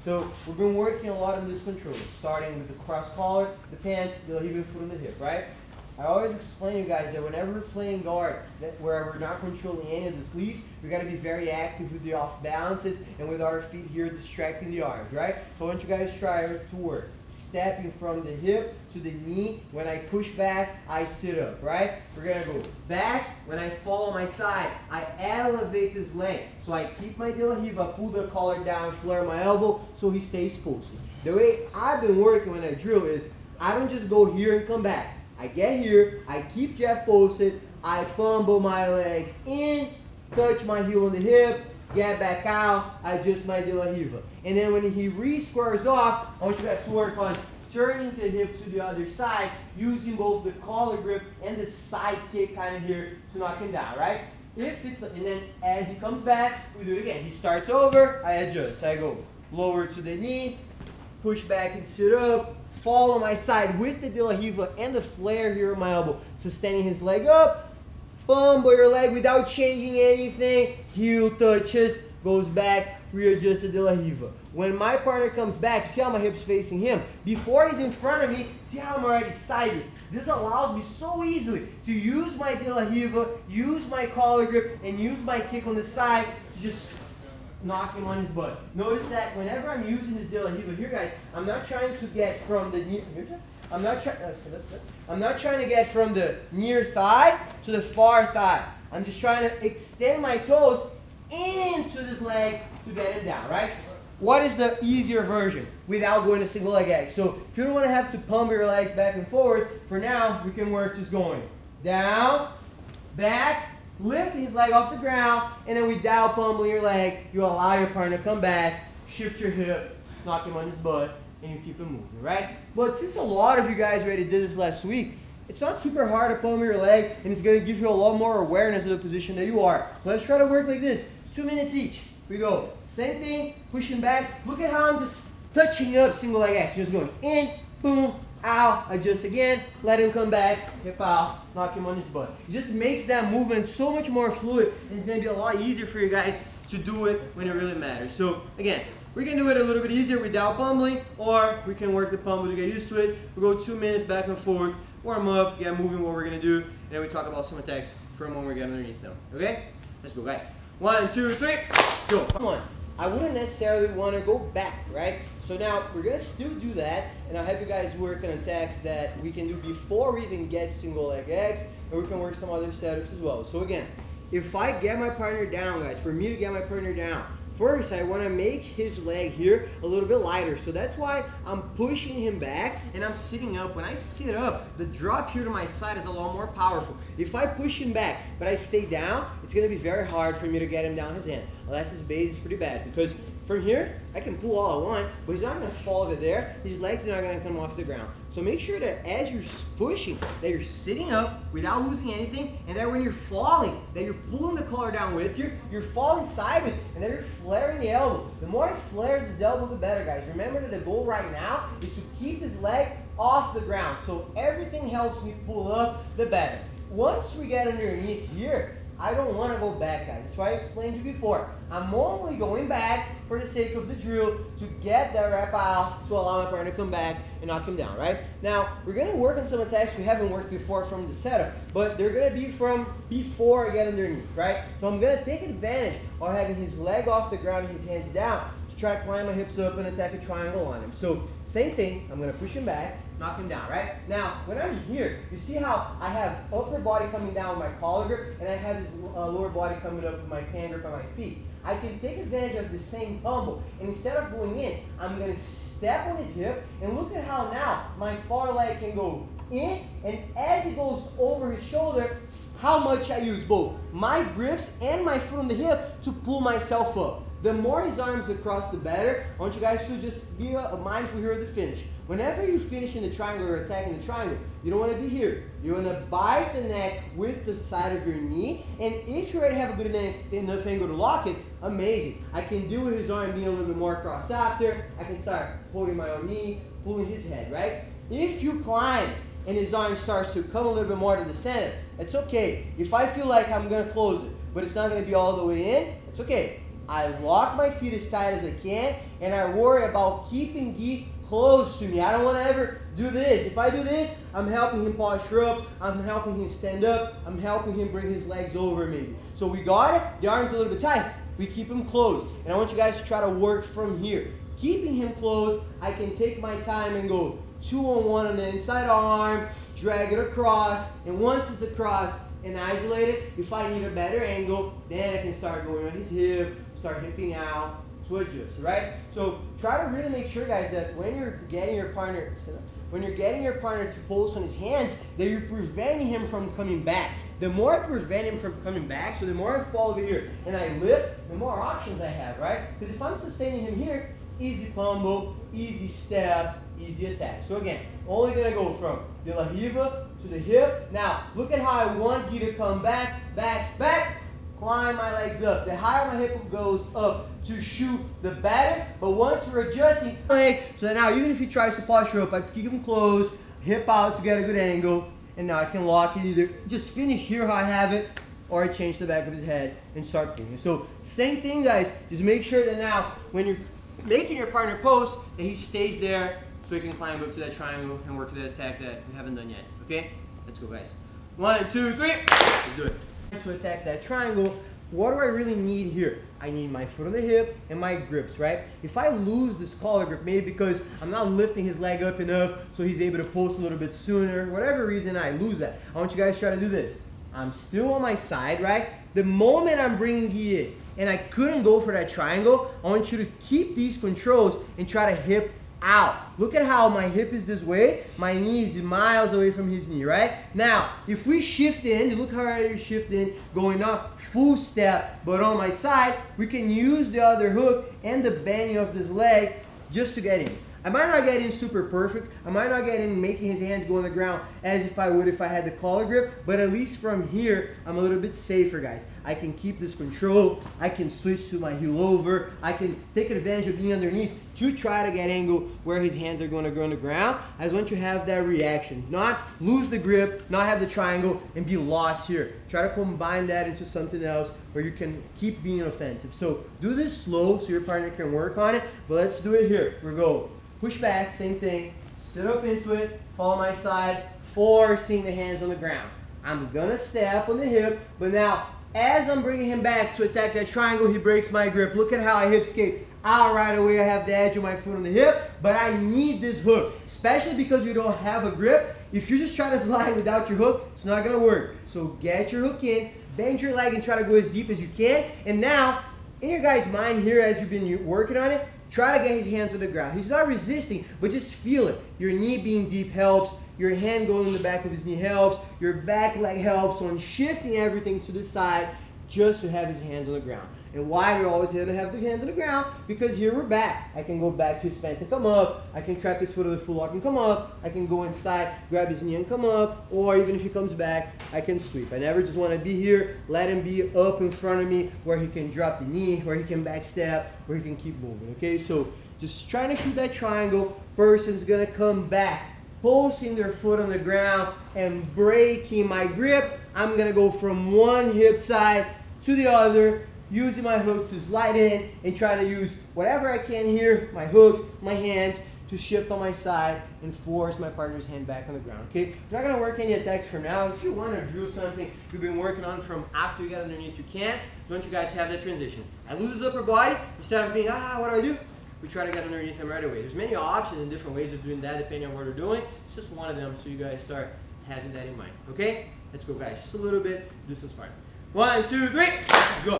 So we've been working a lot on this control, starting with the cross collar, the pants, the even foot on the hip, right? I always explain to you guys that whenever we're playing guard, where we're not controlling any of the sleeves, we got to be very active with the off balances and with our feet here distracting the arms, right? So I want you guys to try to work. Stepping from the hip to the knee. When I push back, I sit up, right? We're going to go back. When I fall on my side, I elevate this leg. So I keep my De La Riva, pull the collar down, flare my elbow so he stays posted. The way I've been working when I drill is I don't just go here and come back. I get here, I keep Jeff posted, I fumble my leg in, touch my heel on the hip, get back out, adjust my De La Riva. And then when he re-squares off, I want you guys to work on turning the hip to the other side, using both the collar grip and the side kick kind of here to knock him down, right? And then as he comes back, we do it again. He starts over, I adjust. I go lower to the knee, push back and sit up, fall on my side with the De La Riva and the flare here on my elbow, sustaining his leg up, fumble your leg without changing anything, heel touches, goes back, readjust the De La Riva. When my partner comes back, see how my hip's facing him? Before he's in front of me, see how I'm already sideways. This allows me so easily to use my De La Riva, use my collar grip, and use my kick on the side to just knock him on his butt. Notice that whenever I'm using this De La Riva here, guys, I'm not trying to get from the near, I'm not trying to get from the near thigh to the far thigh. I'm just trying to extend my toes into this leg to get him down, right? What is the easier version without going to single leg X? So if you don't want to have to pump your legs back and forward, for now, we can work just going down, back, lifting his leg off the ground, and then without pummeling your leg, you allow your partner to come back, shift your hip, knock him on his butt, and you keep him moving, right? But since a lot of you guys already did this last week, it's not super hard to pummel your leg, and it's going to give you a lot more awareness of the position that you are. So let's try to work like this, 2 minutes each. We go, same thing, pushing back. Look at how I'm just touching up single leg X. Just going in, boom, out, adjust again, let him come back, hip out, knock him on his butt. It just makes that movement so much more fluid, and it's going to be a lot easier for you guys to do it when it really matters. So again, we can do it a little bit easier without pummeling, or we can work the pummel to get used to it. We'll go 2 minutes back and forth, warm up, get moving what we're going to do, and then we talk about some attacks from when we get underneath them. Okay? Let's go, guys. 1, 2, 3, go. Come on. I wouldn't necessarily want to go back, right? So now we're going to still do that, and I'll have you guys work an attack that we can do before we even get single leg X, and we can work some other setups as well. So again, if I get my partner down, guys, for me to get my partner down, first I want to make his leg here a little bit lighter. So that's why I'm pushing him back and I'm sitting up. When I sit up, the drop here to my side is a lot more powerful. If I push him back, but I stay down, it's going to be very hard for me to get him down his hand. Unless his base is pretty bad, because from here, I can pull all I want, but he's not going to fall over there. His legs are not going to come off the ground. So make sure that as you're pushing, that you're sitting up without losing anything, and that when you're falling, that you're pulling the collar down with you, you're falling sideways, and that you're flaring the elbow. The more I flare this elbow, the better, guys. Remember that the goal right now is to keep his leg off the ground. So everything helps me pull up, the better. Once we get underneath here, I don't want to go back, guys. That's why I explained to you before. I'm only going back for the sake of the drill to get that rep out to allow my partner to come back and knock him down, right? Now, we're going to work on some attacks we haven't worked before from the setup, but they're going to be from before I get underneath, right? So I'm going to take advantage of having his leg off the ground and his hands down to try to climb my hips up and attack a triangle on him. So same thing, I'm going to push him back, knock him down, right? Now, when I'm here, you see how I have upper body coming down with my collar grip, and I have his lower body coming up with my hand grip on my feet. I can take advantage of the same pummel, and instead of going in, I'm going to step on his hip, and look at how now my far leg can go in, and as it goes over his shoulder, how much I use both my grips and my foot on the hip to pull myself up. The more his arms across, the better. I want you guys to just be mindful here of the finish. Whenever you finish in the triangle or attacking the triangle, you don't want to be here. You want to bite the neck with the side of your knee, and if you already have a good enough angle to lock it, amazing. I can deal with his arm being a little bit more across after. I can start holding my own knee, pulling his head, right? If you climb and his arm starts to come a little bit more to the center, it's okay. If I feel like I'm going to close it, but it's not going to be all the way in, it's okay. I lock my feet as tight as I can, and I worry about keeping Gi close to me. I don't want to ever do this. If I do this, I'm helping him posture up, I'm helping him stand up, I'm helping him bring his legs over maybe. So we got it, the arm's a little bit tight, we keep him closed. And I want you guys to try to work from here. Keeping him closed, I can take my time and go 2-on-1 on the inside arm, drag it across, and once it's across and isolated, if I need a better angle, then I can start going on his hip, start hipping out to adjust, right? So try to really make sure, guys, that when you're getting your partner, to pulse on his hands, that you're preventing him from coming back. The more I prevent him from coming back, so the more I fall over here and I lift, the more options I have, right? Because if I'm sustaining him here, easy combo, easy step, easy attack. So again, only gonna go from the La Riva to the hip. Now, look at how I want you to come back, back, back, climb my legs up. The higher my hip goes up to shoot, the better. But once we're adjusting leg, so that now even if he tries to posture up, I keep him closed, hip out to get a good angle, and now I can lock it either just finish here how I have it, or I change the back of his head and start doing it. So same thing, guys, just make sure that now when you're making your partner post, that he stays there so he can climb up to that triangle and work that attack that we haven't done yet. Okay? Let's go, guys. 1, 2, 3. Let's do it. To attack that triangle, what do I really need here? I need my foot on the hip and my grips, right? If I lose this collar grip, maybe because I'm not lifting his leg up enough so he's able to post a little bit sooner, whatever reason I lose that, I want you guys to try to do this. I'm still on my side, right? The moment I'm bringing Gi in and I couldn't go for that triangle, I want you to keep these controls and try to hip out. Look at how my hip is this way, my knee is miles away from his knee, right? Now, if we shift in, look how I shift in, going up, full step, but on my side, we can use the other hook and the bending of this leg just to get in. I might not get in super perfect. I might not get in making his hands go on the ground as if I would if I had the collar grip, but at least from here, I'm a little bit safer, guys. I can keep this control. I can switch to my heel over. I can take advantage of being underneath to try to get angle where his hands are going to go on the ground. I just want you to have that reaction. Not lose the grip, not have the triangle, and be lost here. Try to combine that into something else where you can keep being offensive. So do this slow so your partner can work on it, but let's do it here. We're going. Push back, same thing, sit up into it, follow my side, forcing the hands on the ground. I'm gonna step on the hip, but now as I'm bringing him back to attack that triangle, he breaks my grip. Look at how I hip skate out right away. I have the edge of my foot on the hip, but I need this hook, especially because you don't have a grip. If you just try to slide without your hook, it's not gonna work. So get your hook in, bend your leg and try to go as deep as you can. And now, in your guys' mind here as you've been working on it, try to get his hands on the ground. He's not resisting, but just feel it. Your knee being deep helps. Your hand going in the back of his knee helps. Your back leg helps on shifting everything to the side just to have his hands on the ground. And why we're always here to have the hands on the ground? Because here we're back. I can go back to his stance and come up. I can trap his foot on the full lock and come up. I can go inside, grab his knee and come up. Or even if he comes back, I can sweep. I never just want to be here. Let him be up in front of me where he can drop the knee, where he can back step, where he can keep moving. Okay, so just trying to shoot that triangle. Person's going to come back, pulsing their foot on the ground and breaking my grip. I'm going to go from one hip side to the other, using my hook to slide in and try to use whatever I can here, my hooks, my hands, to shift on my side and force my partner's hand back on the ground, okay? We're not gonna work any attacks for now. If you wanna drill something you've been working on from after you get underneath, you can. I want you guys to have that transition. I lose his upper body, instead of being, what do? We try to get underneath him right away. There's many options and different ways of doing that depending on what we're doing. It's just one of them, so you guys start having that in mind, okay? Let's go, guys, just a little bit, do some sparring. 1, 2, 3, let's go.